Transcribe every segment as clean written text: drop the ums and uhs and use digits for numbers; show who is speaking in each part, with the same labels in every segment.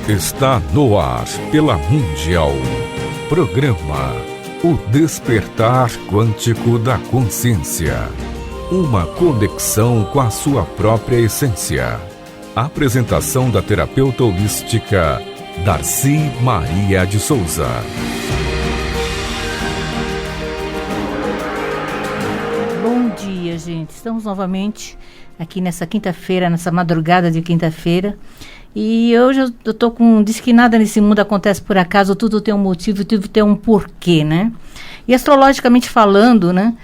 Speaker 1: Está no ar pela Mundial. Programa O Despertar Quântico da Consciência. Uma conexão com a sua própria essência. Apresentação da terapeuta holística Darcy Maria de Souza.
Speaker 2: Bom dia, gente. Estamos novamente aqui nessa quinta-feira, nessa madrugada de quinta-feira. E hoje eu tô diz que nada nesse mundo acontece por acaso, tudo tem um motivo, tudo tem um porquê, né? E astrologicamente falando, né?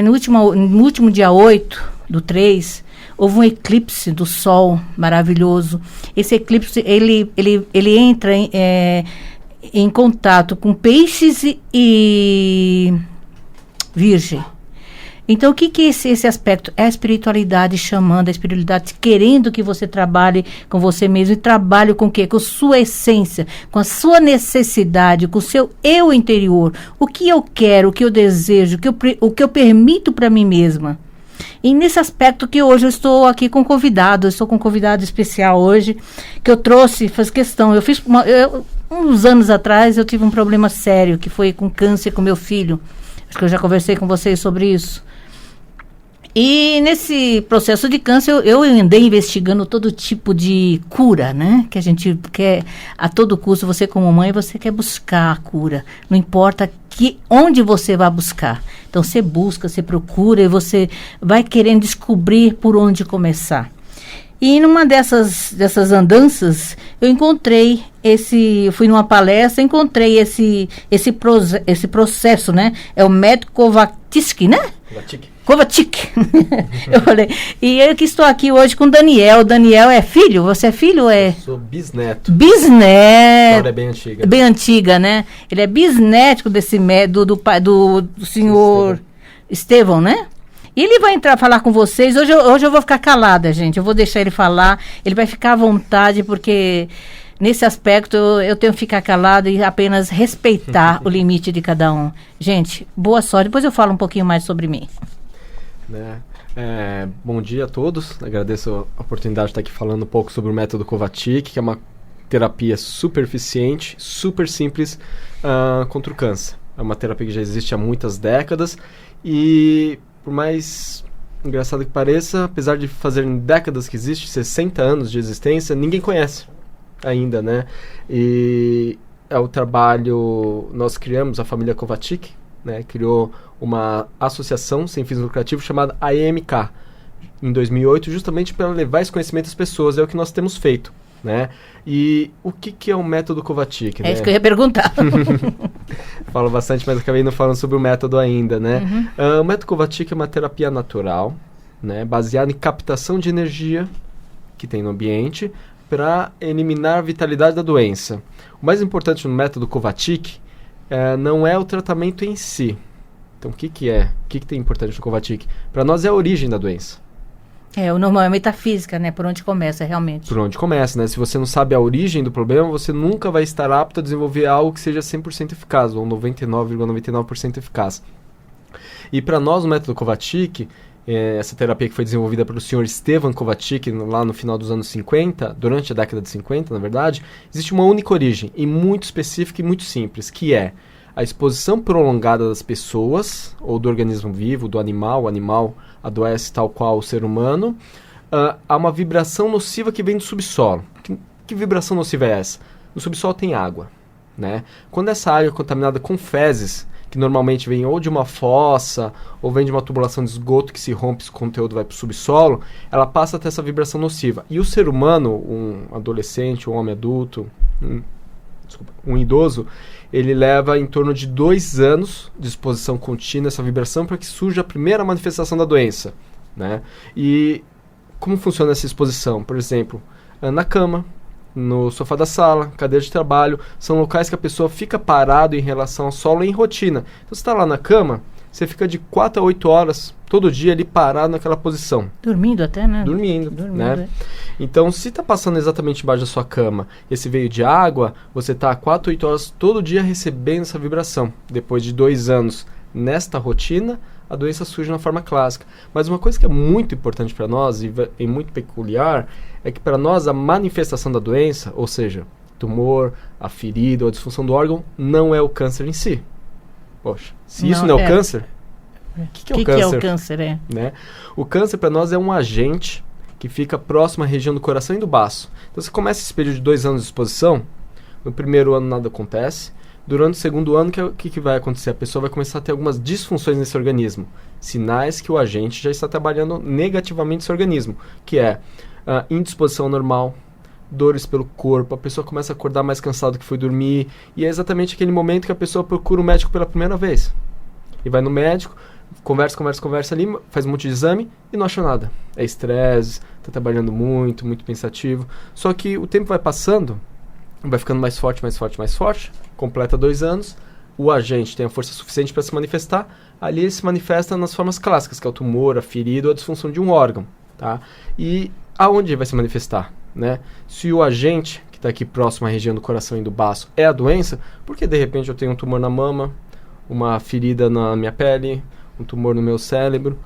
Speaker 2: No último dia 8/3, houve um eclipse do Sol maravilhoso. Esse eclipse, ele entra em contato com Peixes e Virgem. Então, o que é esse aspecto? É a espiritualidade chamando, a espiritualidade querendo que você trabalhe com você mesmo. E trabalhe com o quê? Com a sua essência, com a sua necessidade, com o seu eu interior. O que eu quero, o que eu desejo, o que eu permito para mim mesma. E nesse aspecto que hoje eu estou aqui com convidado, eu estou com um convidado especial hoje, que eu trouxe, faz questão. Uns anos atrás, eu tive um problema sério, que foi com câncer com meu filho. Acho que eu já conversei com vocês sobre isso. E nesse processo de câncer, eu andei investigando todo tipo de cura, né? Que a gente quer, a todo custo, você como mãe, você quer buscar a cura. Não importa onde você vai buscar. Então, você busca, você procura e você vai querendo descobrir por onde começar. E numa dessas andanças, eu encontrei eu fui numa palestra, encontrei esse processo, né? É o método Kovacic, né? Kovacic. Eu falei, e eu que estou aqui hoje com o Daniel. Daniel é filho? Você é filho ou é?
Speaker 3: Eu sou bisneto.
Speaker 2: Bisneto. A
Speaker 3: história é bem antiga.
Speaker 2: Bem antiga, né? Ele é bisneto desse do pai do senhor Estevão, né? E ele vai falar com vocês. Hoje eu vou ficar calada, gente. Eu vou deixar ele falar. Ele vai ficar à vontade, porque nesse aspecto eu tenho que ficar calada e apenas respeitar o limite de cada um. Gente, boa sorte. Depois eu falo um pouquinho mais sobre mim.
Speaker 3: Bom dia a todos. Agradeço a oportunidade de estar aqui falando um pouco sobre o método Kovacic, que é uma terapia super eficiente, super simples contra o câncer. É uma terapia que já existe há muitas décadas e, por mais engraçado que pareça, apesar de fazer décadas que existe, 60 anos de existência, ninguém conhece ainda, né? E é o trabalho, nós criamos, a família Kovacic, né, criou uma associação sem fins lucrativos chamada AEMK em 2008, justamente para levar esse conhecimento às pessoas. É o que nós temos feito, né? E o que é o método Kovacic?
Speaker 2: É isso que eu ia perguntar.
Speaker 3: Falo bastante, mas acabei não falando sobre o método ainda, né? O método Kovacic é uma terapia natural, né, baseada em captação de energia que tem no ambiente para eliminar a vitalidade da doença. O mais importante no método Kovacic não é o tratamento em si. Então, o que é? O que tem importante no Kovacic? Para nós é a origem da doença.
Speaker 2: O normal é metafísica, né? Por onde começa, realmente.
Speaker 3: Por onde começa, né? Se você não sabe a origem do problema, você nunca vai estar apto a desenvolver algo que seja 100% eficaz, ou 99,99% eficaz. E para nós, o método Kovacic, essa terapia que foi desenvolvida pelo senhor Stefan Kovacic lá no final dos anos 50, durante a década de 50, na verdade, existe uma única origem, e muito específica e muito simples, que é a exposição prolongada das pessoas, ou do organismo vivo, do animal, o animal adoece tal qual o ser humano, a uma vibração nociva que vem do subsolo. Que vibração nociva é essa? No subsolo tem água, né? Quando essa água é contaminada com fezes, que normalmente vem ou de uma fossa, ou vem de uma tubulação de esgoto que se rompe, esse conteúdo vai para o subsolo, ela passa a ter essa vibração nociva. E o ser humano, um adolescente, um homem adulto, um idoso, ele leva em torno de 2 anos de exposição contínua a essa vibração para que surja a primeira manifestação da doença, né? E como funciona essa exposição? Por exemplo, na cama, no sofá da sala, cadeira de trabalho, são locais que a pessoa fica parado em relação ao solo em rotina. Então, você está lá na cama, você fica de 4 a 8 horas todo dia ali parado naquela posição.
Speaker 2: Dormindo até, né?
Speaker 3: Dormindo, né? Então, se está passando exatamente embaixo da sua cama esse veio de água, você está 4 a 8 horas todo dia recebendo essa vibração. Depois de 2 anos nesta rotina, a doença surge na forma clássica. Mas uma coisa que é muito importante para nós e muito peculiar é que para nós a manifestação da doença, ou seja, tumor, a ferida ou a disfunção do órgão, não é o câncer em si. Poxa, se isso
Speaker 2: Não,
Speaker 3: não é o câncer, o que é o câncer?
Speaker 2: Que é o câncer,
Speaker 3: Né? O câncer para nós é um agente que fica próximo à região do coração e do baço. Então você começa esse período de 2 anos de exposição, no primeiro ano nada acontece, durante o segundo ano, o que vai acontecer? A pessoa vai começar a ter algumas disfunções nesse organismo, sinais que o agente já está trabalhando negativamente nesse organismo, que é indisposição normal, dores pelo corpo, a pessoa começa a acordar mais cansado que foi dormir, e é exatamente aquele momento que a pessoa procura o médico pela primeira vez. E vai no médico, conversa ali, faz um monte de exame e não acha nada. É estresse, está trabalhando muito pensativo. Só que o tempo vai passando, vai ficando mais forte, completa 2 anos, o agente tem a força suficiente para se manifestar, ali ele se manifesta nas formas clássicas, que é o tumor, a ferida ou a disfunção de um órgão. Tá? E aonde vai se manifestar? Né? Se o agente, que está aqui próximo à região do coração e do baço, é a doença, porque de repente eu tenho um tumor na mama, uma ferida na minha pele, um tumor no meu cérebro,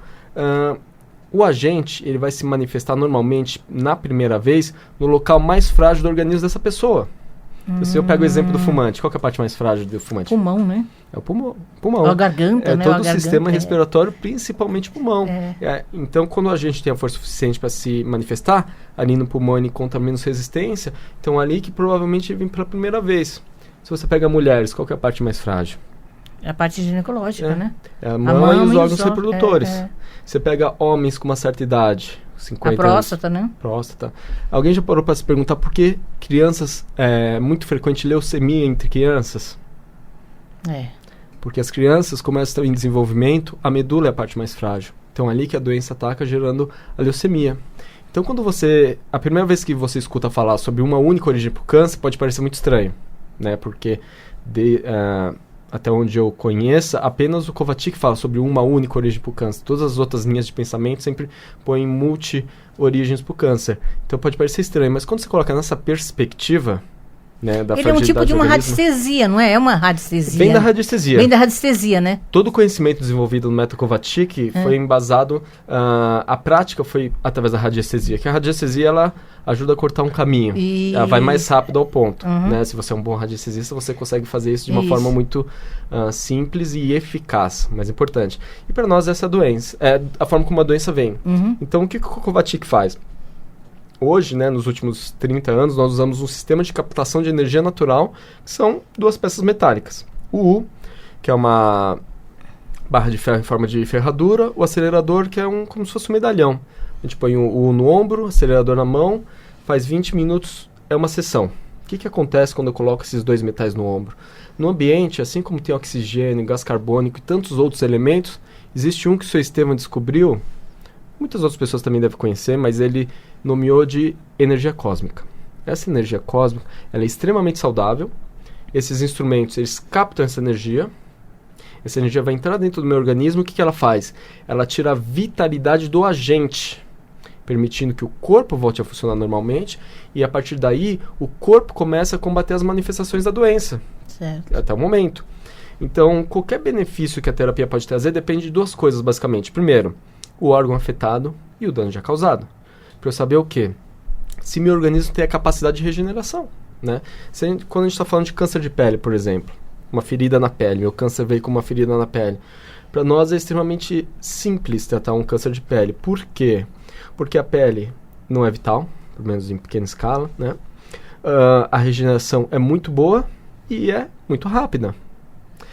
Speaker 3: o agente ele vai se manifestar normalmente, na primeira vez, no local mais frágil do organismo dessa pessoa. Então, se eu pego o exemplo do fumante, qual que é a parte mais frágil do fumante?
Speaker 2: Pulmão, né?
Speaker 3: É o pulmão.
Speaker 2: A garganta, né?
Speaker 3: Todo o sistema respiratório, principalmente pulmão. Então, quando a gente tem a força suficiente para se manifestar, ali no pulmão ele conta menos resistência, então ali que provavelmente vem pela primeira vez. Se você pega mulheres, qual que é a parte mais frágil?
Speaker 2: É a parte ginecológica, né?
Speaker 3: É a mama e os órgãos reprodutores. Você pega homens com uma certa idade, 50
Speaker 2: a próstata,
Speaker 3: anos.
Speaker 2: Né?
Speaker 3: Próstata. Alguém já parou para se perguntar por que crianças, é muito frequente leucemia entre crianças? Porque as crianças começam em desenvolvimento, a medula é a parte mais frágil. Então, ali que a doença ataca, gerando a leucemia. Então, a primeira vez que você escuta falar sobre uma única origem para o câncer, pode parecer muito estranho, né? Porque, até onde eu conheça, apenas o Kovačić fala sobre uma única origem para o câncer. Todas as outras linhas de pensamento sempre põem multi-origens para o câncer. Então, pode parecer estranho, mas quando você coloca nessa perspectiva, né, da
Speaker 2: ele é um tipo de uma radiestesia, não é? É uma radiestesia.
Speaker 3: Vem da radiestesia.
Speaker 2: Vem da radiestesia, né?
Speaker 3: Todo o conhecimento desenvolvido no método Kovačić foi embasado, a prática foi através da radiestesia, que a radiestesia ela ajuda a cortar um caminho. Ela vai mais rápido ao ponto. Né? Se você é um bom radiestesista, você consegue fazer isso de uma forma muito simples e eficaz, mais importante. E para nós essa é a doença, é a forma como a doença vem. Então o que o Kovačić faz? Hoje, né, nos últimos 30 anos, nós usamos um sistema de captação de energia natural, que são 2 peças metálicas. O U, que é uma barra de ferro em forma de ferradura, o acelerador, que é como se fosse um medalhão. A gente põe o U no ombro, o acelerador na mão, faz 20 minutos, é uma sessão. O que acontece quando eu coloco esses 2 metais no ombro? No ambiente, assim como tem oxigênio, gás carbônico e tantos outros elementos, existe um que o Sr. Estevam descobriu, muitas outras pessoas também devem conhecer, mas ele nomeou de energia cósmica. Essa energia cósmica ela é extremamente saudável. Esses instrumentos eles captam essa energia vai entrar dentro do meu organismo. O que ela faz? Ela tira a vitalidade do agente, permitindo que o corpo volte a funcionar normalmente, e a partir daí o corpo começa a combater as manifestações da doença.
Speaker 2: Certo.
Speaker 3: Até o momento. Então, qualquer benefício que a terapia pode trazer depende de 2 coisas, basicamente. Primeiro, o órgão afetado e o dano já causado. Para eu saber o quê? Se meu organismo tem a capacidade de regeneração. Né? Quando a gente está falando de câncer de pele, por exemplo, uma ferida na pele, meu câncer veio com uma ferida na pele. Para nós é extremamente simples tratar um câncer de pele. Por quê? Porque a pele não é vital, pelo menos em pequena escala. Né? A regeneração é muito boa e é muito rápida.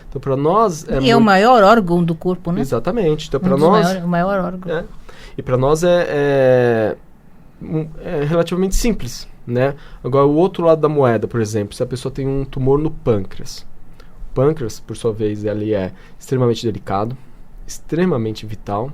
Speaker 3: Então, para nós...
Speaker 2: é o maior órgão do corpo, né?
Speaker 3: Exatamente. Então, para nós...
Speaker 2: O maior órgão.
Speaker 3: E para nós é relativamente simples, né? Agora, o outro lado da moeda, por exemplo, se a pessoa tem um tumor no pâncreas. O pâncreas, por sua vez, ele é extremamente delicado, extremamente vital.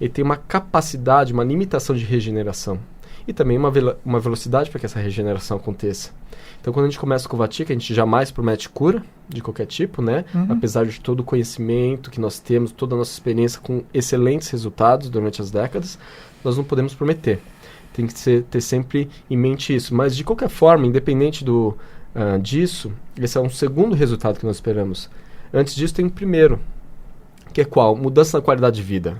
Speaker 3: Ele tem uma capacidade, uma limitação de regeneração. E também uma velocidade para que essa regeneração aconteça. Então, quando a gente começa com o Kovačić, a gente jamais promete cura de qualquer tipo, né? Apesar de todo o conhecimento que nós temos, toda a nossa experiência com excelentes resultados durante as décadas, nós não podemos prometer. Tem que ter sempre em mente isso. Mas, de qualquer forma, independente disso, esse é um segundo resultado que nós esperamos. Antes disso, tem um primeiro, que é qual? Mudança na qualidade de vida.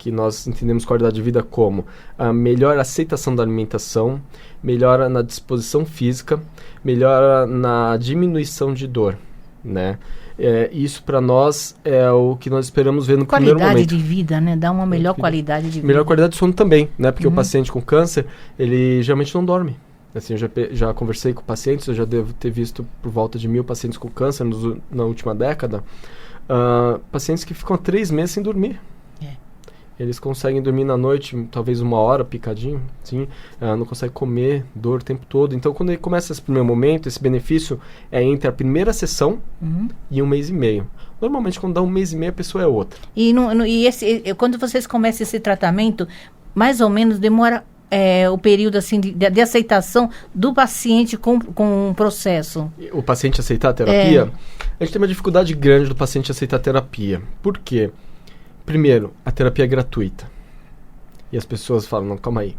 Speaker 3: que nós entendemos qualidade de vida como a melhor aceitação da alimentação, melhora na disposição física, melhora na diminuição de dor, né? Isso para nós é o que nós esperamos ver no primeiro momento.
Speaker 2: Qualidade de vida, né? Dá uma melhor qualidade de vida.
Speaker 3: Melhor qualidade de sono também, né? Porque o paciente com câncer, ele geralmente não dorme. Assim, eu já conversei com pacientes, eu já devo ter visto por volta de 1.000 pacientes com câncer na última década. Pacientes que ficam 3 meses sem dormir. Eles conseguem dormir na noite, talvez 1 hora, picadinho, sim. Não conseguem comer, dor o tempo todo. Então, quando ele começa esse primeiro momento, esse benefício é entre a primeira sessão e 1 mês e meio. Normalmente, quando dá 1 mês e meio, a pessoa é outra.
Speaker 2: E quando vocês começam esse tratamento, mais ou menos demora o período assim, de aceitação do paciente com o processo?
Speaker 3: O paciente aceitar a terapia? A gente tem uma dificuldade grande do paciente aceitar a terapia. Por quê? Primeiro, a terapia é gratuita. E as pessoas falam, não, calma aí.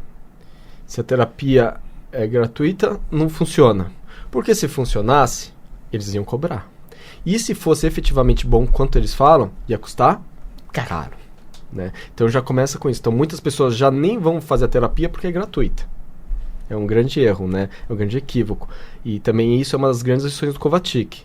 Speaker 3: Se a terapia é gratuita, não funciona. Porque se funcionasse, eles iam cobrar. E se fosse efetivamente bom quanto eles falam, ia custar caro. Né? Então já começa com isso. Então muitas pessoas já nem vão fazer a terapia porque é gratuita. É um grande erro, né? É um grande equívoco. E também isso é uma das grandes lições do Covatic.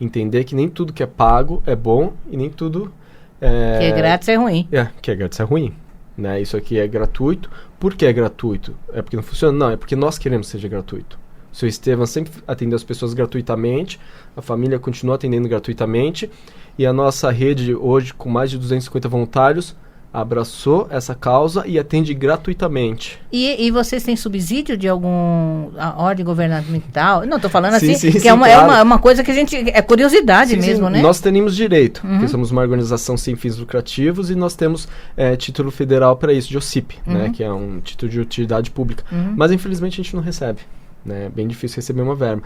Speaker 3: Entender que nem tudo que é pago é bom e nem tudo...
Speaker 2: que é grátis é ruim.
Speaker 3: Que é grátis é ruim. Né? Isso aqui é gratuito. Por que é gratuito? É porque não funciona? Não, é porque nós queremos que seja gratuito. O seu Estevam sempre atendeu as pessoas gratuitamente, a família continua atendendo gratuitamente, e a nossa rede hoje, com mais de 250 voluntários, abraçou essa causa e atende gratuitamente.
Speaker 2: E vocês têm subsídio de alguma ordem governamental? Não, estou falando assim,
Speaker 3: sim,
Speaker 2: que é uma coisa que a gente... É curiosidade mesmo, né?
Speaker 3: Nós temos direito, porque somos uma organização sem fins lucrativos e nós temos título federal para isso, de OCIP, né, que é um título de utilidade pública. Mas, infelizmente, a gente não recebe. É bem difícil receber uma verba.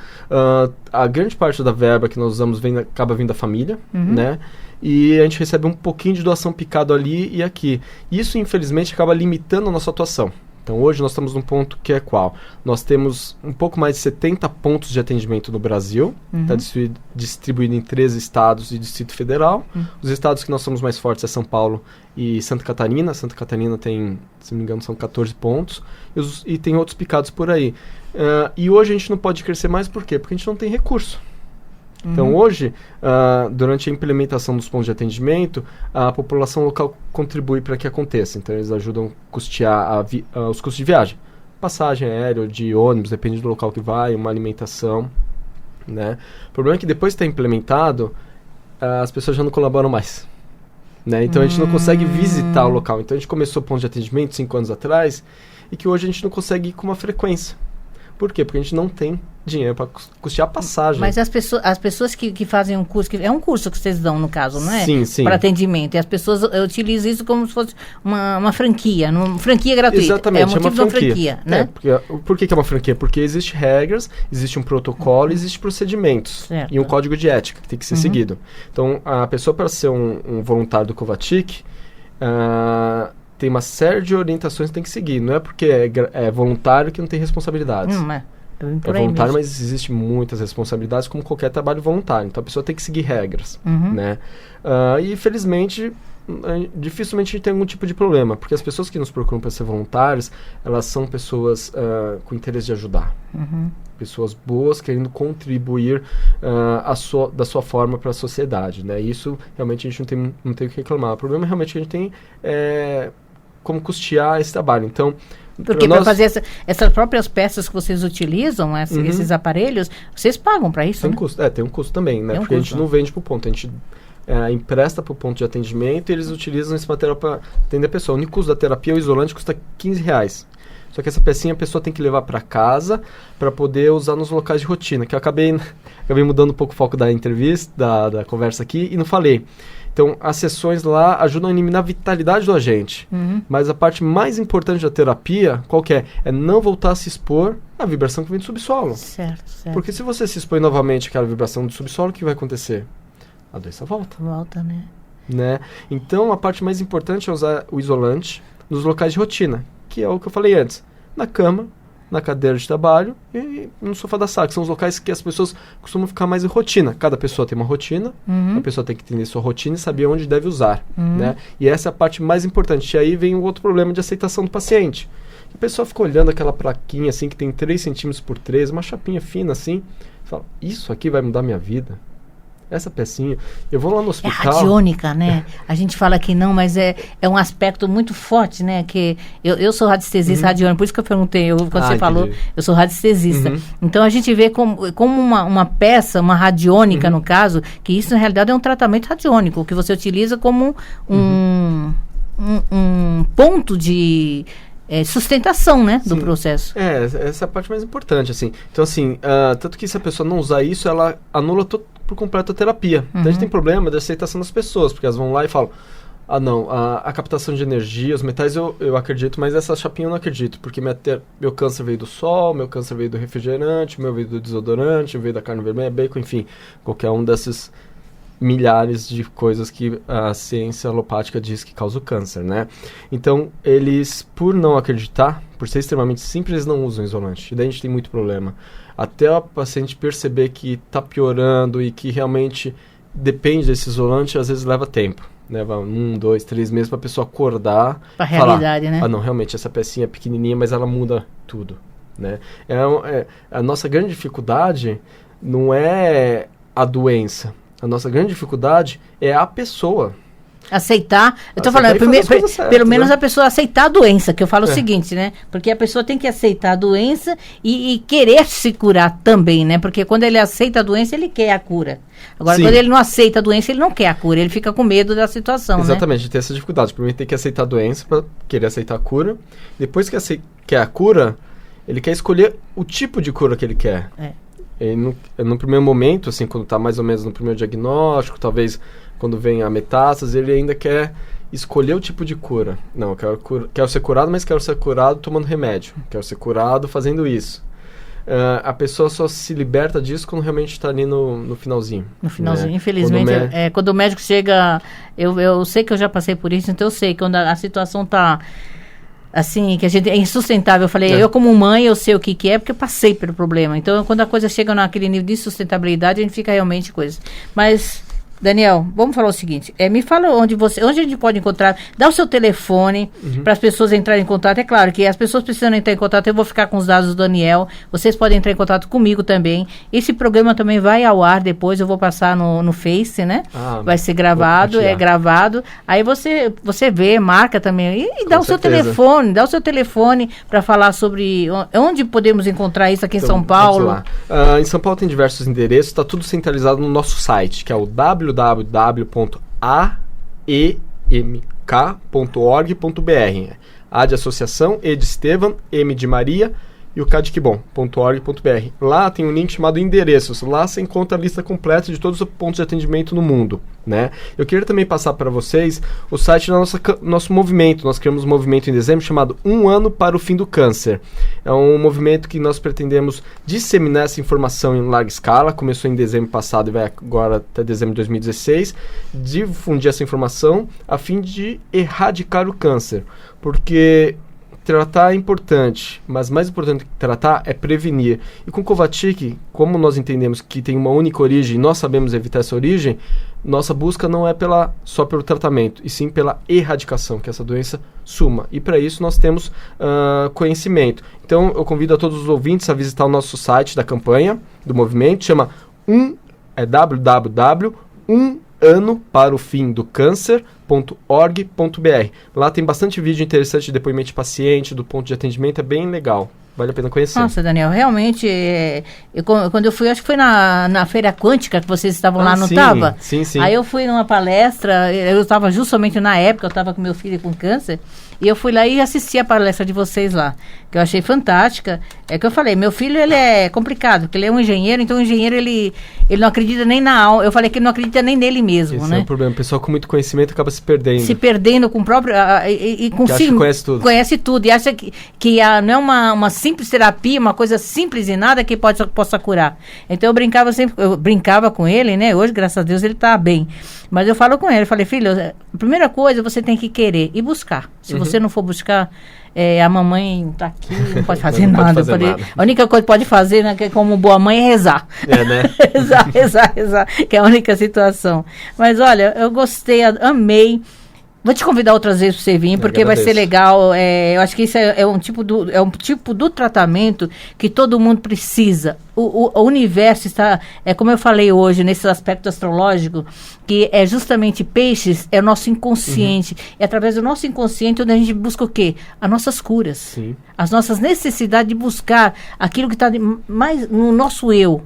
Speaker 3: A grande parte da verba que nós usamos acaba vindo da família, né? E a gente recebe um pouquinho de doação picado ali e aqui. Isso, infelizmente, acaba limitando a nossa atuação. Então, hoje nós estamos num ponto que é qual? Nós temos um pouco mais de 70 pontos de atendimento no Brasil. Está distribuído em 13 estados e Distrito Federal. Os estados que nós somos mais fortes é São Paulo e Santa Catarina. Santa Catarina tem, se não me engano, são 14 pontos. E tem outros picados por aí. E hoje a gente não pode crescer mais, por quê? Porque a gente não tem recurso. Então hoje, durante a implementação dos pontos de atendimento, a população local contribui para que aconteça. Então eles ajudam a custear os custos de viagem. Passagem aérea, de ônibus, depende do local que vai, uma alimentação. Né? O problema é que depois de estar implementado, as pessoas já não colaboram mais. Né? Então a gente não consegue visitar o local. Então a gente começou ponto de atendimento 5 anos atrás e que hoje a gente não consegue ir com uma frequência. Por quê? Porque a gente não tem dinheiro para custear a passagem.
Speaker 2: Mas as pessoas que fazem um curso, é um curso que vocês dão, no caso, não é?
Speaker 3: Sim.
Speaker 2: Para atendimento. E as pessoas utilizam isso como se fosse uma franquia, franquia gratuita.
Speaker 3: Exatamente,
Speaker 2: é uma franquia, né?
Speaker 3: Por que é uma franquia? Porque existem regras, existe um protocolo, existem procedimentos.
Speaker 2: Certo.
Speaker 3: E um código de ética que tem que ser seguido. Então, a pessoa, para ser um voluntário do Covatic, tem uma série de orientações que tem que seguir. Não é porque é voluntário que não tem responsabilidades. É voluntário, mas existem muitas responsabilidades, como qualquer trabalho voluntário. Então a pessoa tem que seguir regras. Né? E felizmente, dificilmente a gente tem algum tipo de problema, porque as pessoas que nos procuram para ser voluntários, elas são pessoas com interesse de ajudar. Pessoas boas querendo contribuir da sua forma para a sociedade. Né? Isso realmente a gente não tem o que reclamar. O problema realmente que a gente tem é como custear esse trabalho. Então,
Speaker 2: porque para fazer essas próprias peças que vocês utilizam, esses aparelhos, vocês pagam para isso,
Speaker 3: tem
Speaker 2: né?
Speaker 3: Custo. Tem um custo também, né? Porque a gente não vende para o ponto, a gente empresta para o ponto de atendimento e eles utilizam esse material para atender a pessoa. O único custo da terapia, o isolante, custa R$15. Só que essa pecinha a pessoa tem que levar para casa para poder usar nos locais de rotina, que eu acabei mudando um pouco o foco da entrevista, da conversa aqui, e não falei. Então, as sessões lá ajudam a eliminar a vitalidade do agente. Mas a parte mais importante da terapia, qual que é? É não voltar a se expor à vibração que vem do subsolo.
Speaker 2: Certo.
Speaker 3: Porque se você se expõe novamente àquela vibração do subsolo, o que vai acontecer? A doença volta.
Speaker 2: Volta,
Speaker 3: né? Então, a parte mais importante é usar o isolante nos locais de rotina, que é o que eu falei antes. Na cama, na cadeira de trabalho e no sofá da sala, que são os locais que as pessoas costumam ficar mais em rotina. Cada pessoa tem uma rotina, a pessoa tem que entender sua rotina e saber onde deve usar, né? E essa é a parte mais importante. E aí vem o outro problema de aceitação do paciente. A pessoa fica olhando aquela plaquinha assim, que tem 3 centímetros por 3, uma chapinha fina assim, e fala, isso aqui vai mudar minha vida? Essa pecinha, eu vou lá no hospital...
Speaker 2: É radiônica, né? A gente fala que não, mas é um aspecto muito forte, né? Que eu sou radiestesista radiônica, por isso que eu perguntei, quando você falou, eu sou radiestesista. Então a gente vê como uma peça, uma radiônica no caso, que isso na realidade é um tratamento radiônico, que você utiliza como um ponto de... sustentação, né, do processo.
Speaker 3: Essa é a parte mais importante, assim. Então, assim, tanto que se a pessoa não usar isso, ela anula por completo a terapia. Então, a gente tem problema de aceitação das pessoas, porque elas vão lá e falam, não, a captação de energia, os metais eu acredito, mas essa chapinha eu não acredito, porque meu câncer veio do sol, meu câncer veio do refrigerante, meu veio do desodorante, veio da carne vermelha, bacon, enfim, qualquer um desses milhares de coisas que a ciência alopática diz que causa o câncer, né? Então, eles, por não acreditar, por ser extremamente simples, eles não usam isolante. E daí a gente tem muito problema. Até o paciente perceber que está piorando e que realmente depende desse isolante, às vezes leva tempo. Leva 1, 2, 3 meses para a pessoa acordar.
Speaker 2: Para a realidade, né?
Speaker 3: Não, realmente, essa pecinha é pequenininha, mas ela muda tudo, né? A nossa grande dificuldade não é a doença. A nossa grande dificuldade é a pessoa.
Speaker 2: Aceitar. Eu tô falando, pelo menos a pessoa aceitar a doença, que eu falo o seguinte, né? Porque a pessoa tem que aceitar a doença e querer se curar também, né? Porque quando ele aceita a doença, ele quer a cura. Agora, quando ele não aceita a doença, ele não quer a cura, ele fica com medo da situação,
Speaker 3: Exatamente, né? Tem essa dificuldade. Primeiro tem que aceitar a doença para querer aceitar a cura. Depois que quer a cura, ele quer escolher o tipo de cura que ele quer. No primeiro momento, assim, quando está mais ou menos no primeiro diagnóstico, talvez quando vem a metástase, ele ainda quer escolher o tipo de cura. Não, eu quero ser curado, mas quero ser curado tomando remédio. Quero ser curado fazendo isso. A pessoa só se liberta disso quando realmente está ali no finalzinho. No finalzinho,
Speaker 2: né? Infelizmente. Quando o médico chega... Eu sei que eu já passei por isso, então eu sei, quando a situação está... assim, que a gente é insustentável. Eu falei, eu como mãe, eu sei o que é, porque eu passei pelo problema. Então, quando a coisa chega naquele nível de sustentabilidade, a gente fica realmente coisa. Mas, Daniel, vamos falar o seguinte, me fala onde a gente pode encontrar, dá o seu telefone para as pessoas entrarem em contato. É claro que as pessoas precisam entrar em contato, eu vou ficar com os dados do Daniel, vocês podem entrar em contato comigo também. Esse programa também vai ao ar depois, eu vou passar no Face, né? Vai ser gravado, gravado. Aí você vê, marca também, e dá o seu telefone para falar sobre onde podemos encontrar isso aqui em São Paulo.
Speaker 3: Vamos lá. Em São Paulo tem diversos endereços, está tudo centralizado no nosso site, que é o www.aemk.org.br. A de associação, E de Estevam, M de Maria e o K de Kibom.org.br. Lá tem um link chamado endereços. Lá você encontra a lista completa de todos os pontos de atendimento no mundo, né? Eu queria também passar para vocês o site do nosso movimento. Nós criamos um movimento em dezembro chamado 1 ano para o fim do câncer. É um movimento que nós pretendemos disseminar essa informação em larga escala. Começou em dezembro passado e vai agora até dezembro de 2016. Difundir essa informação a fim de erradicar o câncer. Porque... tratar é importante, mas mais importante que tratar é prevenir. E com Covatic, como nós entendemos que tem uma única origem e nós sabemos evitar essa origem, nossa busca não é só pelo tratamento, e sim pela erradicação, que essa doença suma. E para isso nós temos conhecimento. Então eu convido a todos os ouvintes a visitar o nosso site da campanha, do movimento, chama www.umanoparofindocancer.org.br. Lá tem bastante vídeo interessante de depoimento de paciente, do ponto de atendimento, é bem legal. Vale a pena conhecer.
Speaker 2: Nossa, Daniel, realmente, quando eu fui, acho que foi na Feira Quântica que vocês estavam lá, não estava?
Speaker 3: Sim.
Speaker 2: Aí eu fui numa palestra, eu estava justamente na época, eu estava com meu filho com câncer, e eu fui lá e assisti a palestra de vocês lá, que eu achei fantástica. É que eu falei, meu filho, ele é complicado, porque ele é um engenheiro, então o engenheiro, ele não acredita nem na aula. Eu falei que ele não acredita nem nele mesmo,
Speaker 3: esse
Speaker 2: né?
Speaker 3: É o problema, o pessoal com muito conhecimento acaba se perdendo.
Speaker 2: Se perdendo com o próprio... e consigo,
Speaker 3: acha que conhece tudo.
Speaker 2: Conhece tudo, e acha que não é uma simples terapia, uma coisa simples e nada que possa curar. Então eu brincava com ele, né? Hoje, graças a Deus, ele está bem. Mas eu falo com ele, eu falei, filho, a primeira coisa você tem que querer e buscar. Se você não for buscar, a mamãe tá aqui, não pode fazer
Speaker 3: Não
Speaker 2: nada.
Speaker 3: pode fazer nada.
Speaker 2: A única coisa que pode fazer, né, que é como boa mãe, é rezar.
Speaker 3: Né?
Speaker 2: rezar, que é a única situação. Mas olha, eu gostei, amei. Vou te convidar outras vezes para você vir, porque vai ser legal. Eu acho que isso é um tipo do tratamento que todo mundo precisa. O universo está, como eu falei hoje, nesse aspecto astrológico, que é justamente peixes, é o nosso inconsciente. É através do nosso inconsciente onde a gente busca o quê? As nossas curas.
Speaker 3: Sim.
Speaker 2: As nossas necessidades de buscar aquilo que está mais no nosso eu.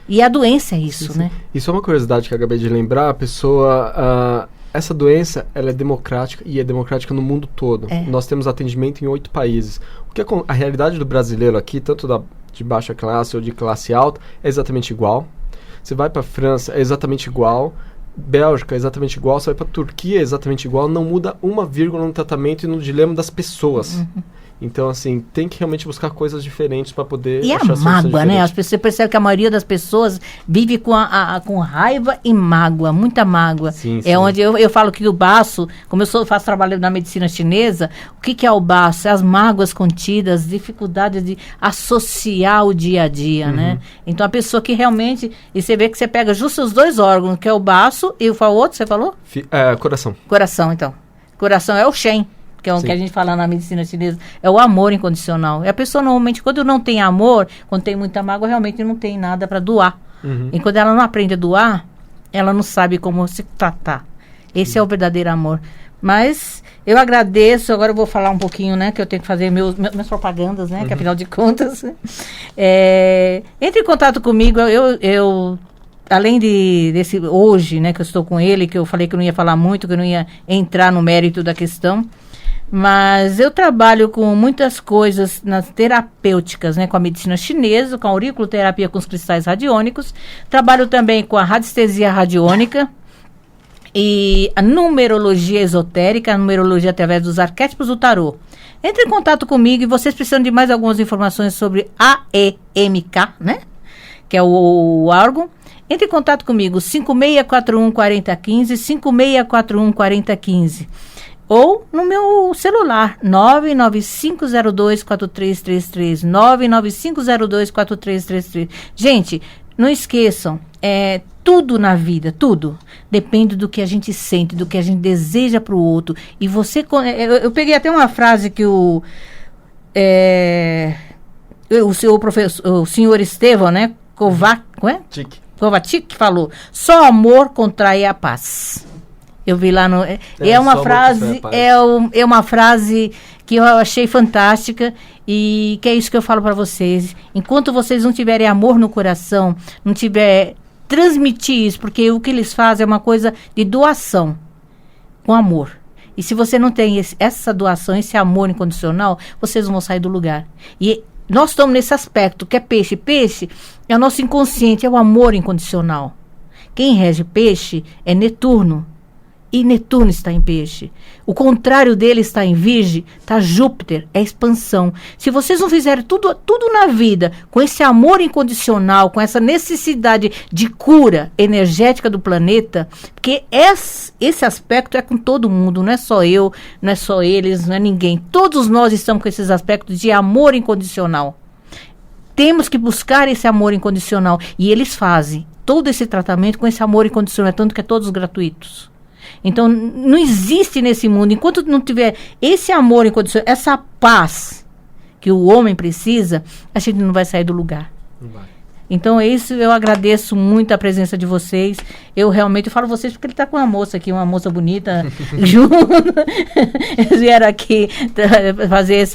Speaker 2: E a doença é isso,
Speaker 3: sim.
Speaker 2: né?
Speaker 3: Isso é uma curiosidade que eu acabei de lembrar. A pessoa... essa doença, ela é democrática e é democrática no mundo todo. Nós temos atendimento em 8 países. O que a realidade do brasileiro aqui, tanto de baixa classe ou de classe alta, é exatamente igual. Você vai para a França, é exatamente igual. Bélgica, é exatamente igual. Você vai para a Turquia, é exatamente igual. Não muda uma vírgula no tratamento e no dilema das pessoas. Então, assim, tem que realmente buscar coisas diferentes para poder
Speaker 2: achar
Speaker 3: soluções
Speaker 2: mágoa,
Speaker 3: diferentes.
Speaker 2: né? As pessoas, você percebe que a maioria das pessoas vive com raiva e mágoa, muita mágoa.
Speaker 3: Sim,
Speaker 2: sim. Onde eu falo que o baço, como eu faço trabalho na medicina chinesa, o que é o baço? É as mágoas contidas, dificuldades de associar o dia a dia, né? Então, a pessoa que realmente... E você vê que você pega justo os 2 órgãos, que é o baço e o outro, você falou?
Speaker 3: Coração.
Speaker 2: Coração, então. Coração é o Shen. Que é o que a gente fala na medicina chinesa, é o amor incondicional. E a pessoa normalmente, quando não tem amor, quando tem muita mágoa, realmente não tem nada para doar. E quando ela não aprende a doar, ela não sabe como se tratar. Esse é o verdadeiro amor. Mas eu agradeço, agora eu vou falar um pouquinho, né, que eu tenho que fazer minhas propagandas, né, que afinal de contas... entre em contato comigo, eu além desse hoje, né, que eu estou com ele, que eu falei que eu não ia falar muito, que eu não ia entrar no mérito da questão... Mas eu trabalho com muitas coisas nas terapêuticas, né? Com a medicina chinesa, com a auriculoterapia com os cristais radiônicos. Trabalho também com a radiestesia radiônica e a numerologia esotérica, a numerologia através dos arquétipos do tarô. Entre em contato comigo e vocês precisam de mais algumas informações sobre AEMK, né? Que é o órgão. Entre em contato comigo, 5641-4015, 5641-4015. Ou no meu celular, 99502-4333, 99502-4333. Gente, não esqueçam, tudo na vida, tudo, depende do que a gente sente, do que a gente deseja para o outro. E você... Eu peguei até uma frase que o senhor Estevão, né? Kovacic falou, só amor contrai a paz. Eu vi lá no... É uma frase que eu achei fantástica e que é isso que eu falo para vocês. Enquanto vocês não tiverem amor no coração, não tiver transmitir isso, porque o que eles fazem é uma coisa de doação com amor. E se você não tem essa doação, esse amor incondicional, vocês vão sair do lugar. E nós estamos nesse aspecto, que é peixe. Peixe é o nosso inconsciente, é o amor incondicional. Quem rege peixe é Netuno. E Netuno está em peixe. O contrário dele está em Virgem, está Júpiter, é expansão. Se vocês não fizerem tudo na vida com esse amor incondicional, com essa necessidade de cura energética do planeta, porque esse aspecto é com todo mundo, não é só eu, não é só eles, não é ninguém. Todos nós estamos com esses aspectos de amor incondicional. Temos que buscar esse amor incondicional. E eles fazem todo esse tratamento com esse amor incondicional, tanto que é todos gratuitos. Então, não existe nesse mundo, enquanto não tiver esse amor incondicional, essa paz que o homem precisa, a gente não vai sair do lugar. Não vai. Então, isso eu agradeço muito a presença de vocês. Eu realmente falo vocês porque ele está com uma moça aqui, uma moça bonita, junto. Eles vieram aqui fazer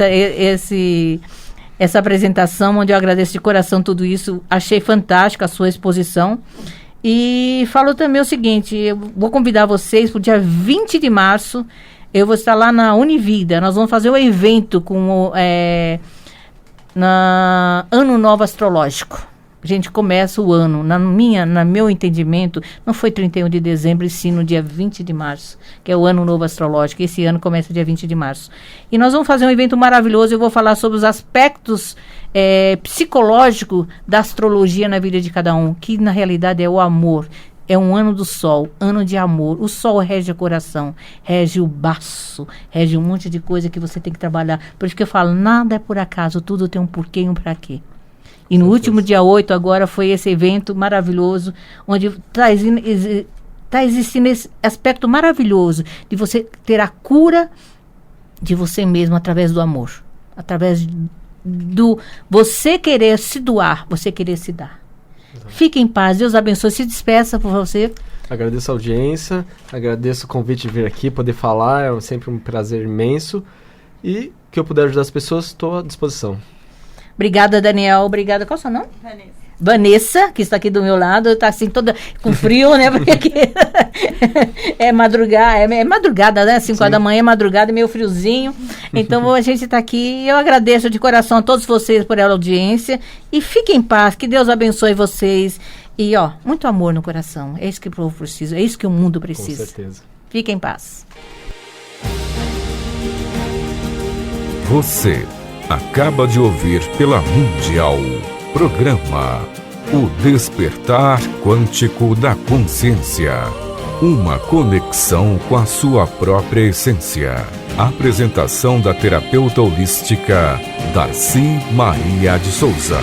Speaker 2: essa apresentação, onde eu agradeço de coração tudo isso. Achei fantástica a sua exposição. E falo também o seguinte, eu vou convidar vocês para o dia 20 de março, eu vou estar lá na Univida, nós vamos fazer um evento com na Ano Novo Astrológico. A gente começa o ano, no meu entendimento, não foi 31 de dezembro, e sim no dia 20 de março, que é o Ano Novo Astrológico. Esse ano começa dia 20 de março. E nós vamos fazer um evento maravilhoso, eu vou falar sobre os aspectos psicológicos da astrologia na vida de cada um, que na realidade é o amor. É um ano do sol, ano de amor. O sol rege o coração, rege o baço, rege um monte de coisa que você tem que trabalhar. Por isso que eu falo, nada é por acaso, tudo tem um porquê e um pra quê. E no último dia 8 agora foi esse evento maravilhoso, onde está existindo esse aspecto maravilhoso de você ter a cura de você mesmo através do amor. Através do você querer se doar, você querer se dar. Fique em paz, Deus abençoe, se despeça por você.
Speaker 3: Agradeço a audiência, agradeço o convite de vir aqui, poder falar, é sempre um prazer imenso. E que eu puder ajudar as pessoas, estou à disposição.
Speaker 2: Obrigada, Daniel. Obrigada. Qual é o seu nome? Vanessa, que está aqui do meu lado, está assim toda com frio, né? Porque aqui é madrugada, né? 5 horas da manhã, é madrugada, meio friozinho. Então a gente está aqui. Eu agradeço de coração a todos vocês por essa audiência. E fiquem em paz, que Deus abençoe vocês. E muito amor no coração. É isso que o povo precisa, é isso que o mundo precisa.
Speaker 3: Com certeza.
Speaker 2: Fiquem em paz.
Speaker 1: Você acaba de ouvir pela Mundial programa O Despertar Quântico da Consciência. Uma conexão com a sua própria essência. Apresentação da terapeuta holística Darcy Maria de Souza.